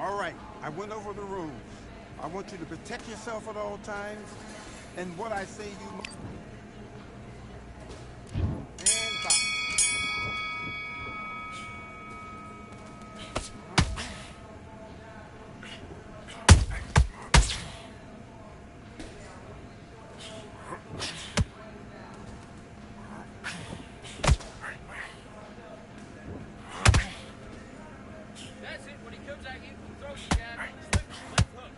All right, I went over the rules. I want you to protect yourself at all times, and what I say you must. And box. That's it. When he comes at you, throw your jab, slip, left hook.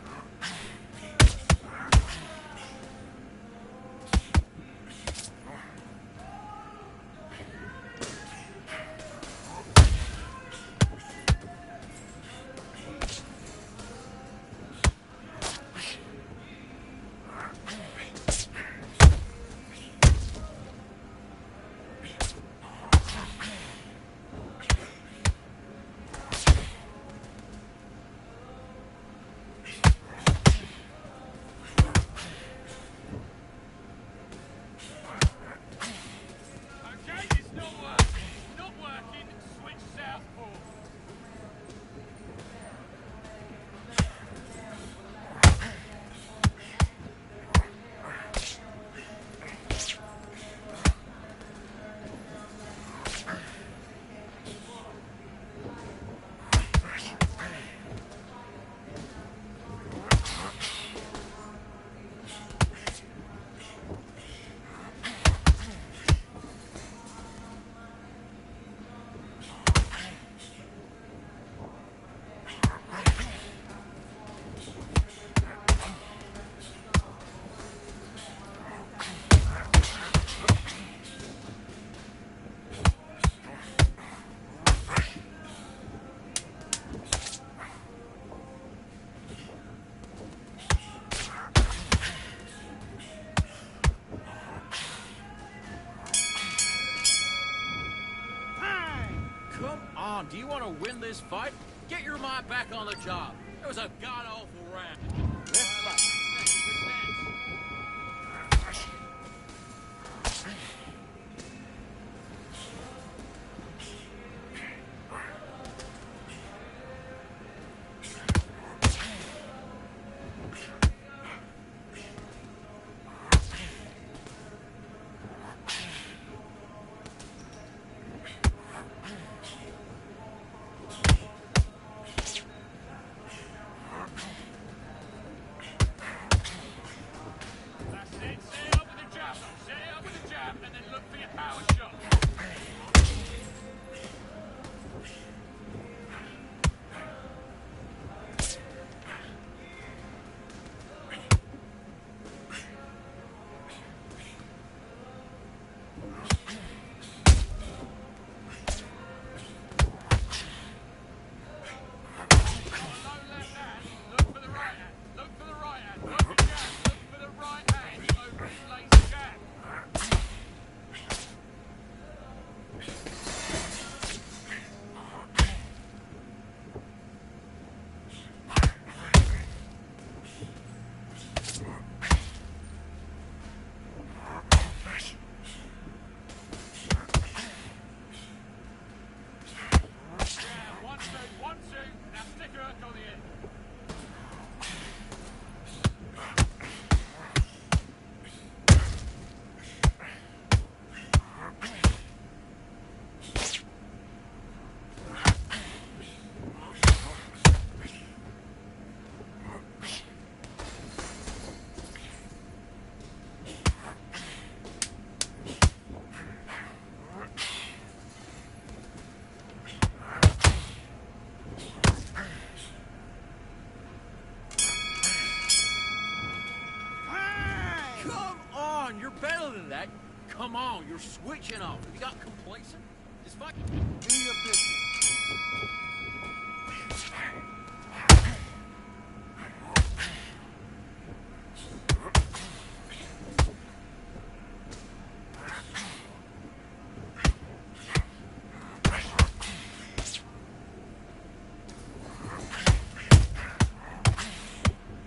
Okay, it's not working. Not working. Switch southpaw. Come on, do you want to win this fight? Get your mind back on the job. It was a god-awful round. Let's rock. That's it. Set it up with the jab. Set it up with the jab, and then look for your power shot. Low left hand. Look for the right hand. Look for the right hand. Look for jab. Look for the right hand. Over his lazy jab. Yeah, 1, 2, 1, 2. Now stick a hook on the end. Come on, you're better than that. Come on, you're switching off. Have you got complacent? This fight. Do your business.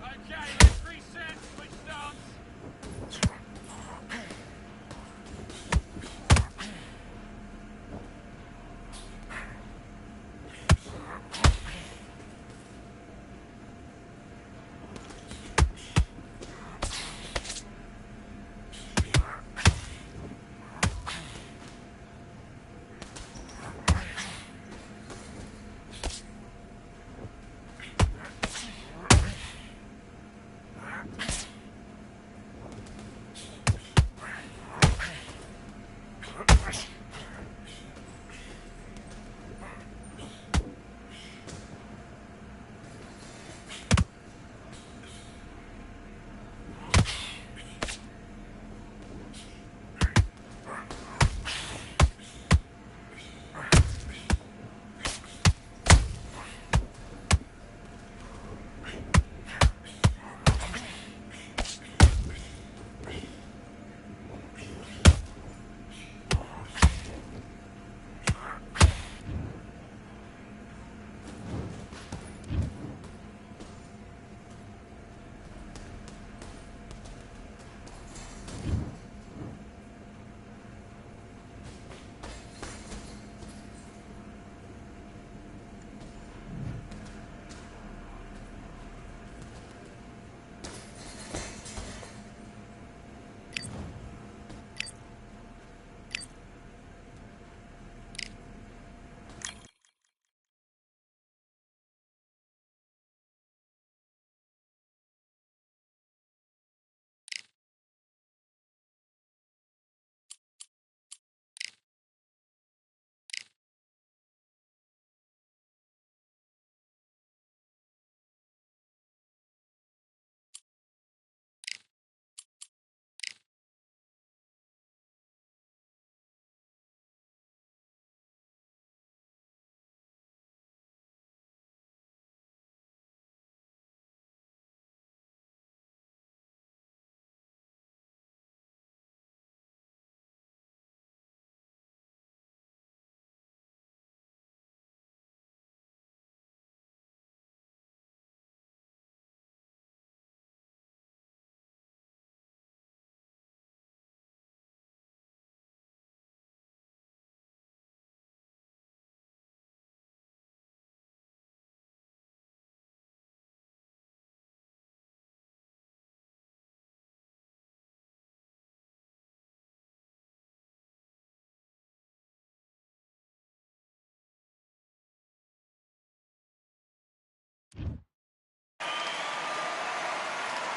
Okay, let's reset. Switch stance.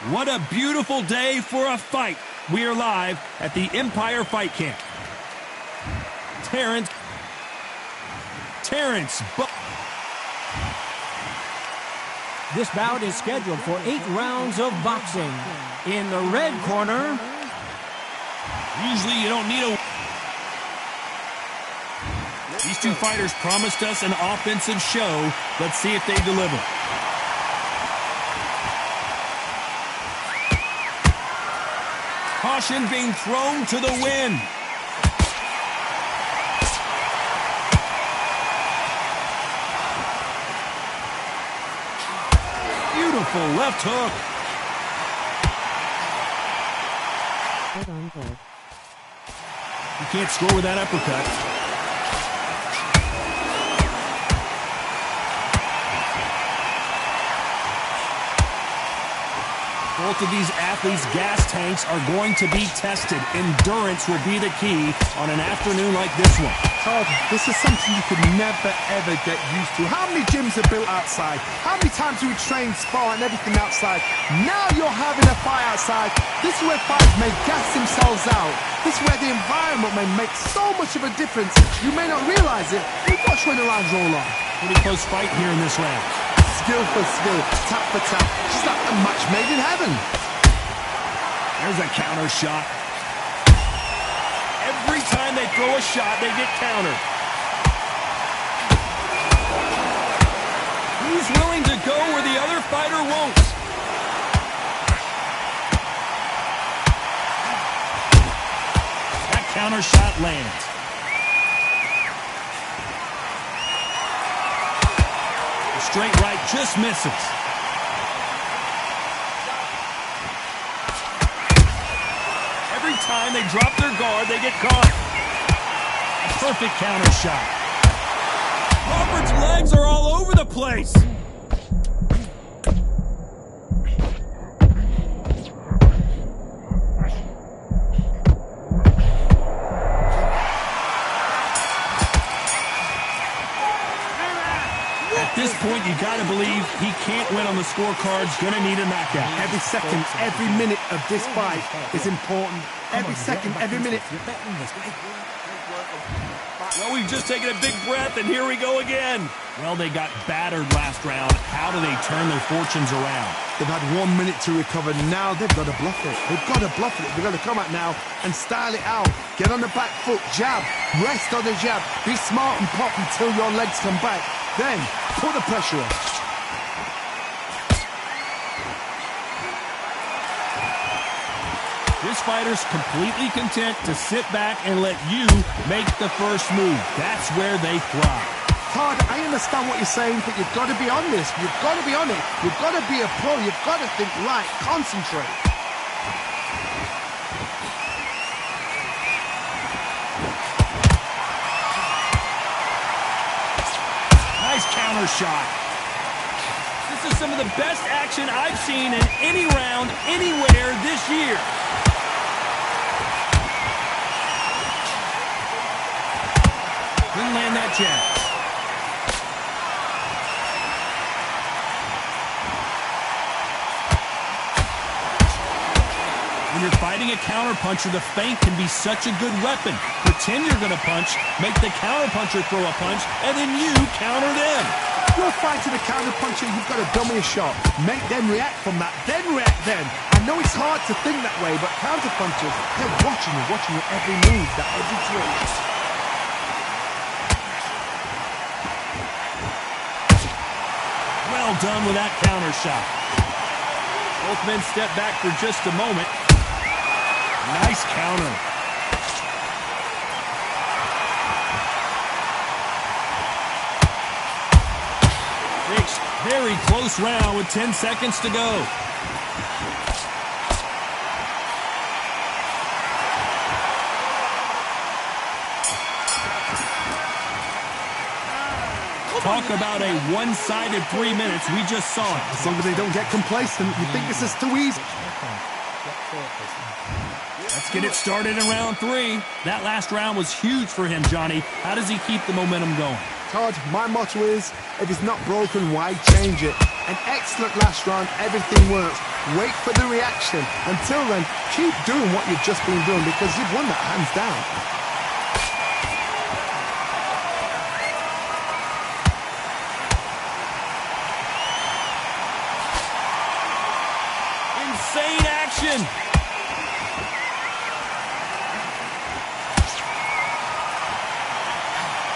What a beautiful day for a fight. We are live at the Empire Fight Camp. Terrence. This bout is scheduled for 8 rounds of boxing. In the red corner, Usually you don't need a... These two fighters promised us an offensive show. Let's see if they deliver. Caution being thrown to the wind. Beautiful left hook. You can't score with that uppercut. Both of these athletes' gas tanks are going to be tested. Endurance will be the key on an afternoon like this one. Todd, this is something you could never, ever get used to. How many gyms are built outside? How many times do we train, spar, and everything outside? Now you're having a fight outside. This is where fighters may gas themselves out. This is where the environment may make so much of a difference. You may not realize it, but watch when the rounds roll on. Pretty close fight here in this round. Skill for skill, tap for tap, just like a match made in heaven. There's a counter shot. Every time they throw a shot, they get countered. He's willing to go where the other fighter won't. That counter shot lands. Straight right just misses. Every time they drop their guard, they get caught. A perfect counter shot. Robert's legs are all over the place. At this point, you got to believe he can't win on the scorecards. Going to need a knockout. Every second, every minute of this fight is important. Every second, every minute. Well, we've just taken a big breath, and here we go again. Well, they got battered last round. How do they turn their fortunes around? They've had 1 minute to recover. Now they've got to bluff it. They've got to bluff it. They've got to come out now and style it out. Get on the back foot, jab, rest on the jab. Be smart and pop until your legs come back. Then, put the pressure on. This fighter's completely content to sit back and let you make the first move. That's where they thrive. Todd, I understand what you're saying, but you've got to be on this. You've got to be on it. You've got to be a pro. You've got to think right. Concentrate. Nice counter shot. This is some of the best action I've seen in any round, anywhere this year. Didn't land that jab. When you're fighting a counterpuncher, the feint can be such a good weapon. Pretend you're going to punch, make the counterpuncher throw a punch, and then you counter them. You're fighting a counterpuncher, you've got to dummy a shot. Make them react from that, then react then. I know it's hard to think that way, but counterpunchers, they're watching your every move, that every twitch. Well done with that counter shot. Both men step back for just a moment. Nice counter. Very close round with 10 seconds to go. Talk about a one-sided 3 minutes. We just saw it. As long as they don't get complacent, you think this is too easy. Let's get it started in round 3. That last round was huge for him, Johnny. How does he keep the momentum going? Todd, my motto is, if it's not broken, why change it? An excellent last round, everything works. Wait for the reaction. Until then, keep doing what you've just been doing because you've won that hands down. Insane action.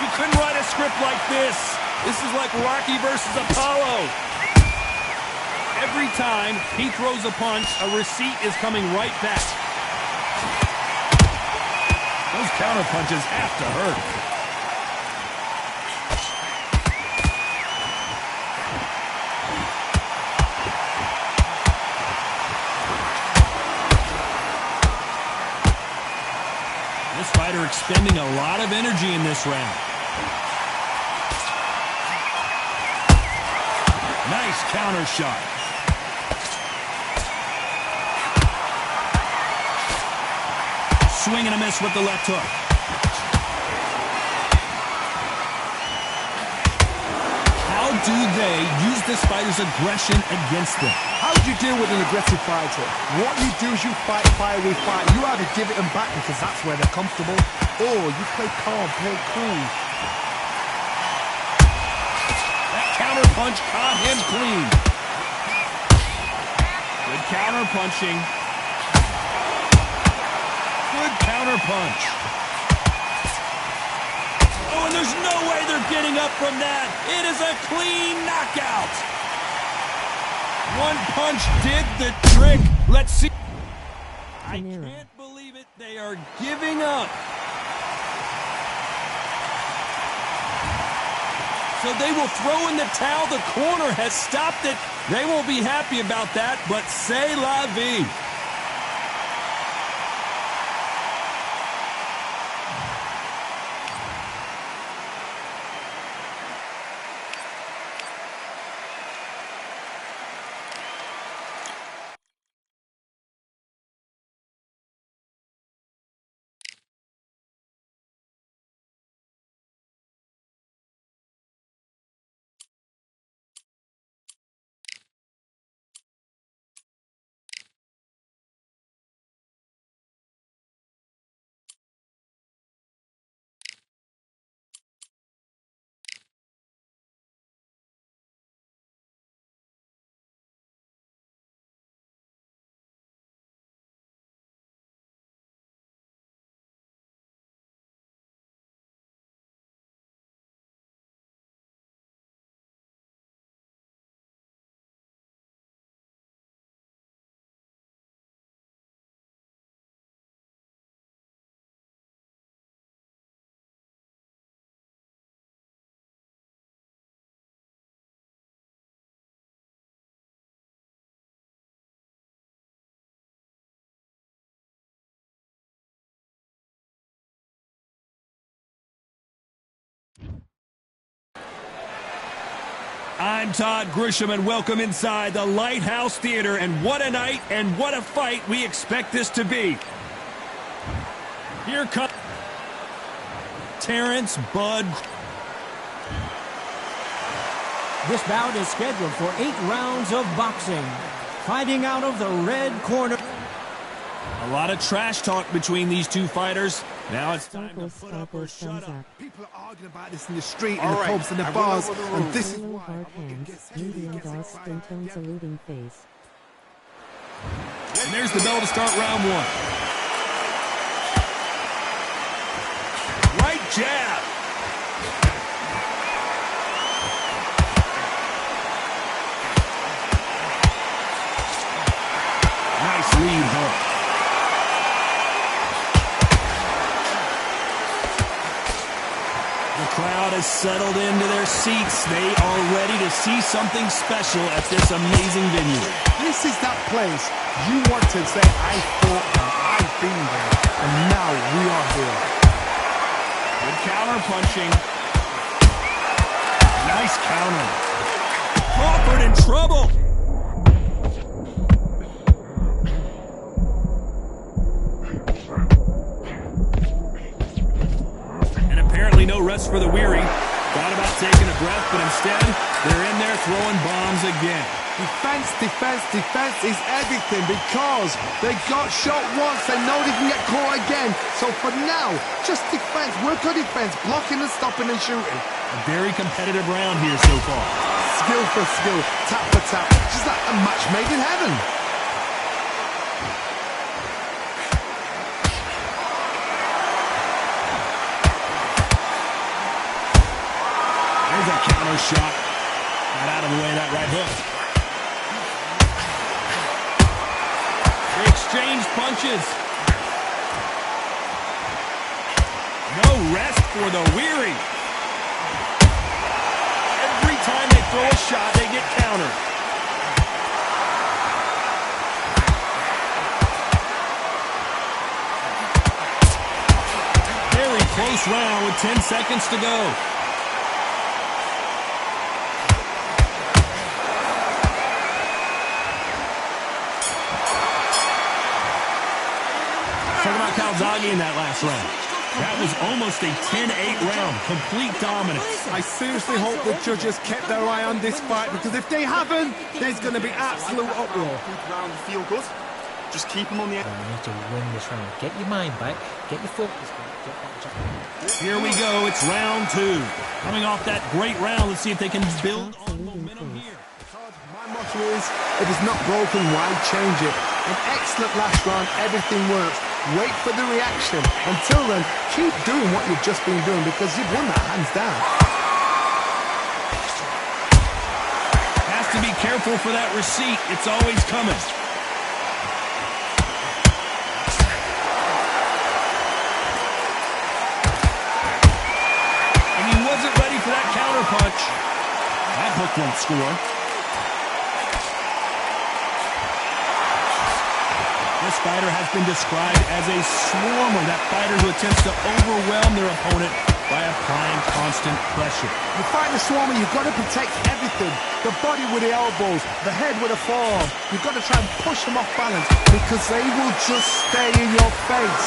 You couldn't write a script like this. This is like Rocky versus Apollo. Every time he throws a punch, a receipt is coming right back. Those counter punches have to hurt. This fighter expending a lot of energy in this round. Nice counter shot. Swing and a miss with the left hook. How do they use this fighter's aggression against them? How do you deal with an aggressive fighter? What you do is you fight fire with fire. You either give it them back because that's where they're comfortable, or you play calm, play cool. That counter punch caught him clean. Good counter punching. Good counter punch. Oh, and there's no way they're getting up from that. It is a clean knockout. One punch did the trick. Let's see. I can't believe it. They are giving up. So they will throw in the towel. The corner has stopped it. They won't be happy about that, but c'est la vie. I'm Todd Grisham, and welcome inside the Lighthouse Theater. And what a night and what a fight we expect this to be. Here comes Terrence Bud. This bout is scheduled for 8 rounds of boxing. Fighting out of the red corner. A lot of trash talk between these two fighters. Now it's time to put up or shut up. People are arguing about this in the street, in the pubs, and the bars, and this is Yellow why. hard hands, medium dull skin tone saluting face. And there's the bell to start round one. Right jab. Nice lead hook. The crowd has settled into their seats. They are ready to see something special at this amazing venue. This is that place you want to say, I fought there, I've been there, and now we are here. Good counter punching. Nice counter. Crawford in trouble. And apparently no rest for the weary. Thought about taking a breath, but instead They're in there throwing bombs again. Defense, defense, defense is everything because they got shot once. They know they can get caught again. So for now, just defense. Work on defense, blocking and stopping and shooting. A very competitive round here so far. Skill for skill, tap for tap. Just like a match made in heaven. There's a counter shot. Got out of the way of that right hook. They exchange punches. No rest for the weary. Every time they throw a shot, they get countered. Very close round with 10 seconds to go. Talk about Calzaghe in that last round. That was almost a 10-8 round. Complete dominance. I seriously hope the judges kept their eye on this fight because if they haven't, there's going to be absolute uproar. Round feel good. Just keep them on the end. You need to win this round. Get your mind back. Get your focus back. Get that jack. Here we go. It's round 2. Coming off that great round, let's see if they can build on momentum here. My motto is, if it's not broken, why change it? An excellent last round, everything works. Wait for the reaction. Until then, keep doing what you've just been doing because you've won that hands down. Has to be careful for that receipt. It's always coming. And he wasn't ready for that counter punch. That hook won't score. This fighter has been described as a swarmer, that fighter who attempts to overwhelm their opponent by applying constant pressure. You fight the swarmer, you've got to protect everything. The body with the elbows, the head with the forearm. You've got to try and push them off balance because they will just stay in your face.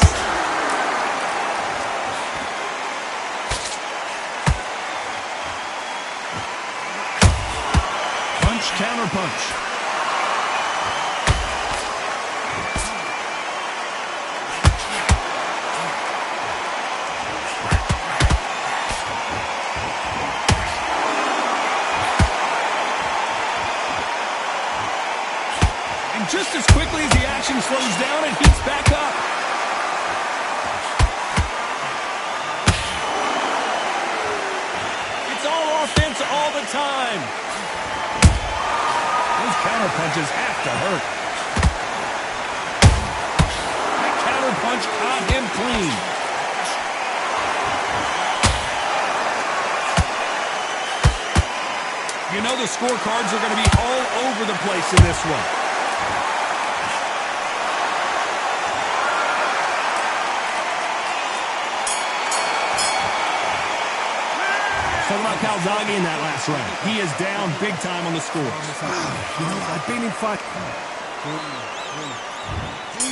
Punch, counter punch. Just as quickly as the action slows down, it heats back up. It's all offense all the time. Those counter punches have to hurt. That counter punch caught him clean. You know the scorecards are going to be all over the place in this one. Talking about Calzaghe in that last round. He is down big time on the score. I've been in fight.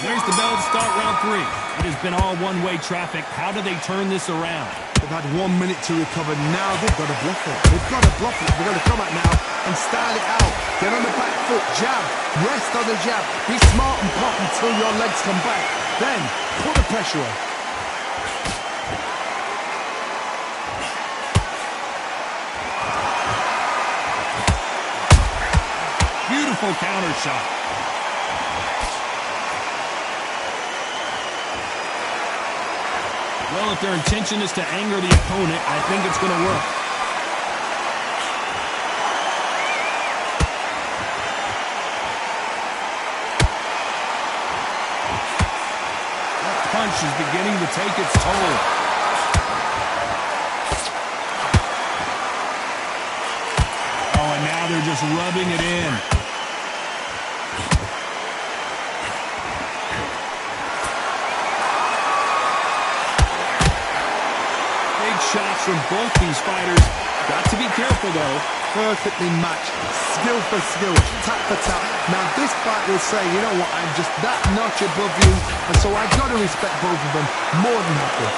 There's the bell to start round 3. It has been all one-way traffic. How do they turn this around? They've had 1 minute to recover. Now they've got to bluff it. They've got to bluff it. They've got to come out now and style it out. Get on the back foot, jab, rest on the jab. Be smart and pop until your legs come back. Then put the pressure on. Beautiful counter shot. Well, if their intention is to anger the opponent, I think it's going to work. That punch is beginning to take its toll. Oh, and now they're just rubbing it in. Shots from both these fighters. Got to be careful, though. Perfectly matched. Skill for skill. Tap for tap. Now, this fight will say, you know what, I'm just that notch above you. And so I've got to respect both of them more than happy.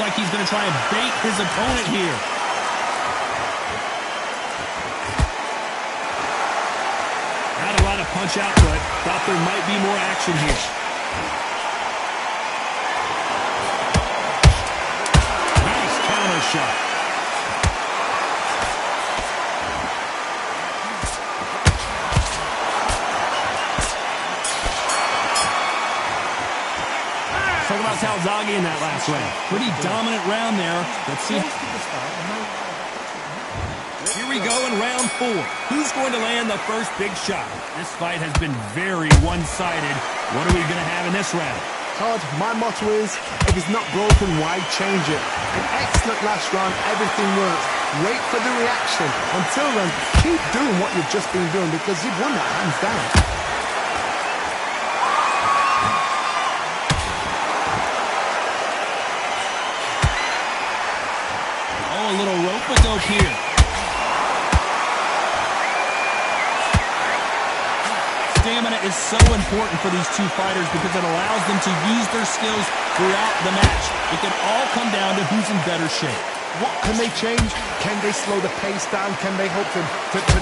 like he's going to try and bait his opponent here. Not a lot of punch output. Thought there might be more action here. Nice counter shot. Talk about Calzaghe in that last round. Pretty dominant round there. Let's see. Here we go in round 4. Who's going to land the first big shot? This fight has been very one-sided. What are we going to have in this round? Todd, my motto is, if it's not broken, why change it? An excellent last round, everything works. Wait for the reaction. Until then, keep doing what you've just been doing because you've won that hands down. Oh, a little rope-a-dope here. Stamina is so important for these two fighters because it allows them to use their skills throughout the match. It can all come down to who's in better shape. What can they change? Can they slow the pace down? Can they hope to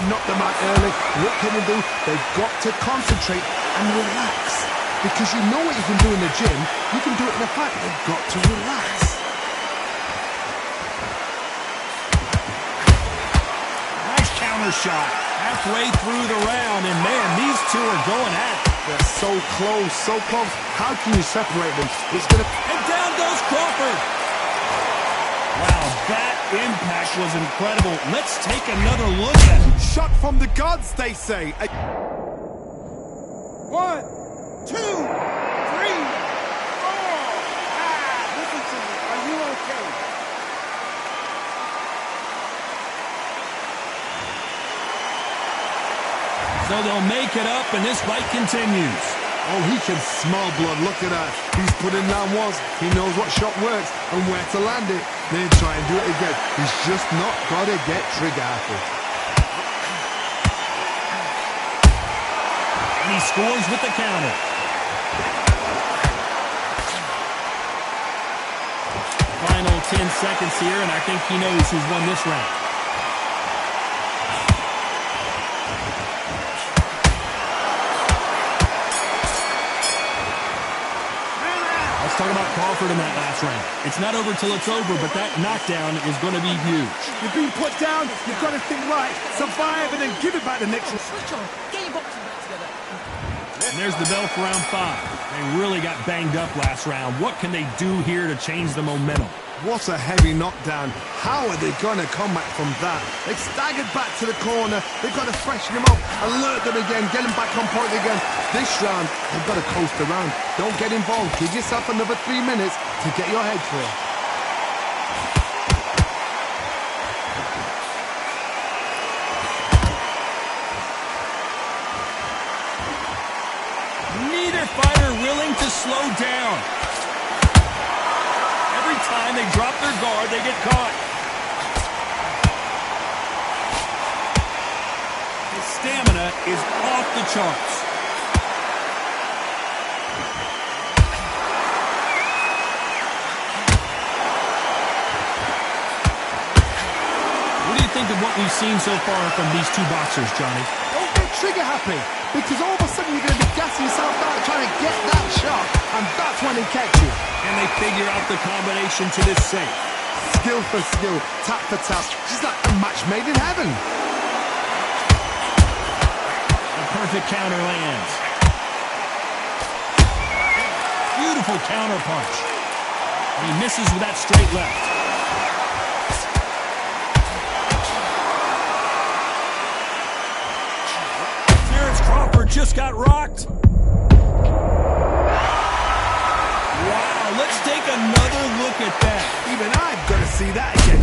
knock them out early? What can they do? They've got to concentrate and relax. Because you know what you can do in the gym, you can do it in a fight. They've got to relax. Nice counter shot. Halfway through the round, and man, these two are going at it. They're so close, so close. How can you separate them? It's gonna... And down goes Crawford. Wow, that impact was incredible. Let's take another look at it. Shot from the gods, they say. 1, 2, 3, 4. Listen to me. Are you okay? So they'll make it up, and this fight continues. Oh, he can smell blood. Look at that. He's putting down once. He knows what shot works and where to land it. Then try and do it again. He's just not got to get trigger happy. And he scores with the counter. Final 10 seconds here, and I think he knows who's won this round. Let's talk about Crawford in that last round. It's not over till it's over, but that knockdown is going to be huge. You've been put down. You've got to think right. Survive and then give it back the next one. Switch on. Get your boxing back together. And there's the bell for round 5. They really got banged up last round. What can they do here to change the momentum? What a heavy knockdown. How are they going to come back from that? They've staggered back to the corner. They've got to freshen them up, alert them again, get them back on point again. This round, they've got to coast around. Don't get involved. Give yourself another 3 minutes to get your head clear. Neither fighter willing to slow down. Every time they drop their guard, they get caught. His stamina is off the charts. What do you think of what we've seen so far from these two boxers, Johnny? Don't get trigger happy, because all of a sudden you're going to be gassing yourself out trying to get that shot, and that's when they catch you. And they figure out the combination to this safe. Skill for skill, tap for tap. She's like a match made in heaven. A perfect counter lands. Beautiful counter punch. And he misses with that straight left. Crawford just got rocked. Wow, let's take another look at that. Even I've got to see that again.